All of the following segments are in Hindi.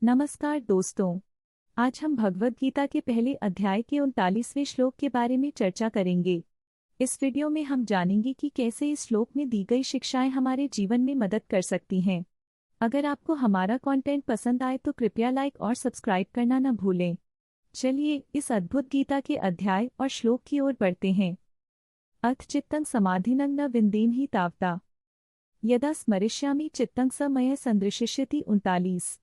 नमस्कार दोस्तों। आज हम भगवद गीता के पहले अध्याय के 39वें श्लोक के बारे में चर्चा करेंगे। इस वीडियो में हम जानेंगे कि कैसे इस श्लोक में दी गई शिक्षाएं हमारे जीवन में मदद कर सकती हैं। अगर आपको हमारा कंटेंट पसंद आए तो कृपया लाइक और सब्सक्राइब करना न भूलें। चलिए इस अद्भुत गीता के अध्याय और श्लोक की ओर बढ़ते हैं। अथ चित्तं समाधिनं न विन्देमहि तावता यदा स्मरिष्यामि चित्तं स मया सन्दृशिष्यति 39।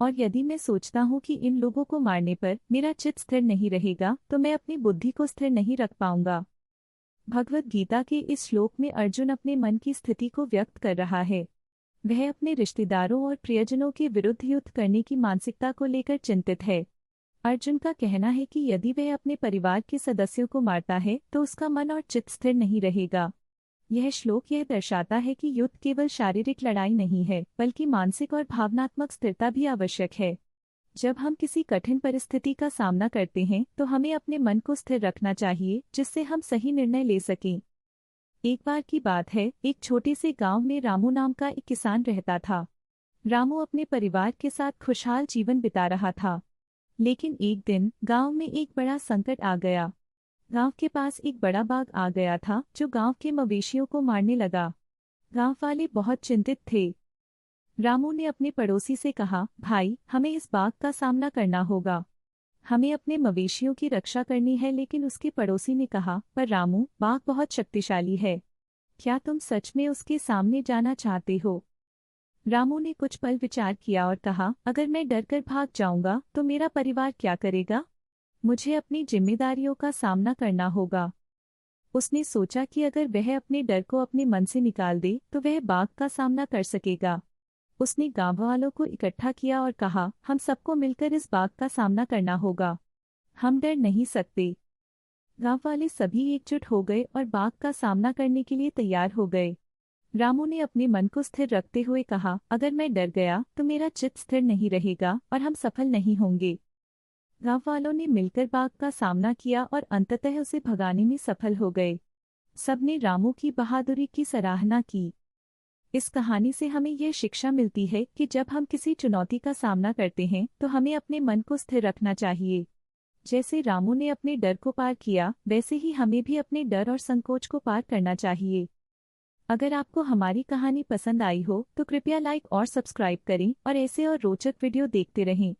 और यदि मैं सोचता हूँ कि इन लोगों को मारने पर मेरा चित्त स्थिर नहीं रहेगा तो मैं अपनी बुद्धि को स्थिर नहीं रख पाऊंगा। भगवद गीता के इस श्लोक में अर्जुन अपने मन की स्थिति को व्यक्त कर रहा है। वह अपने रिश्तेदारों और प्रियजनों के विरुद्ध युद्ध करने की मानसिकता को लेकर चिंतित है। अर्जुन का कहना है कि यदि वह अपने परिवार के सदस्यों को मारता है तो उसका मन और चित्त स्थिर नहीं रहेगा। यह श्लोक यह दर्शाता है कि युद्ध केवल शारीरिक लड़ाई नहीं है बल्कि मानसिक और भावनात्मक स्थिरता भी आवश्यक है। जब हम किसी कठिन परिस्थिति का सामना करते हैं तो हमें अपने मन को स्थिर रखना चाहिए जिससे हम सही निर्णय ले सकें। एक बार की बात है, एक छोटे से गांव में रामू नाम का एक किसान रहता था। रामू अपने परिवार के साथ खुशहाल जीवन बिता रहा था। लेकिन एक दिन गांव में एक बड़ा संकट आ गया। गांव के पास एक बड़ा बाघ आ गया था जो गांव के मवेशियों को मारने लगा। गांव वाले बहुत चिंतित थे। रामू ने अपने पड़ोसी से कहा, भाई हमें इस बाघ का सामना करना होगा। हमें अपने मवेशियों की रक्षा करनी है। लेकिन उसके पड़ोसी ने कहा, पर रामू बाघ बहुत शक्तिशाली है। क्या तुम सच में उसके सामने जाना चाहते हो? रामू ने कुछ पल विचार किया और कहा, अगर मैं डरकर भाग जाऊंगा तो मेरा परिवार क्या करेगा? मुझे अपनी जिम्मेदारियों का सामना करना होगा। उसने सोचा कि अगर वह अपने डर को अपने मन से निकाल दे तो वह बाघ का सामना कर सकेगा। उसने गांव वालों को इकट्ठा किया और कहा, हम सबको मिलकर इस बाघ का सामना करना होगा। हम डर नहीं सकते। गांव वाले सभी एकजुट हो गए और बाघ का सामना करने के लिए तैयार हो गए। रामू ने अपने मन को स्थिर रखते हुए कहा, अगर मैं डर गया तो मेरा चित्त स्थिर नहीं रहेगा और हम सफल नहीं होंगे। गांव वालों ने मिलकर बाघ का सामना किया और अंततः उसे भगाने में सफल हो गए। सबने रामू की बहादुरी की सराहना की। इस कहानी से हमें यह शिक्षा मिलती है कि जब हम किसी चुनौती का सामना करते हैं तो हमें अपने मन को स्थिर रखना चाहिए। जैसे रामू ने अपने डर को पार किया, वैसे ही हमें भी अपने डर और संकोच को पार करना चाहिए। अगर आपको हमारी कहानी पसंद आई हो तो कृपया लाइक और सब्सक्राइब करें और ऐसे और रोचक वीडियो देखते रहें।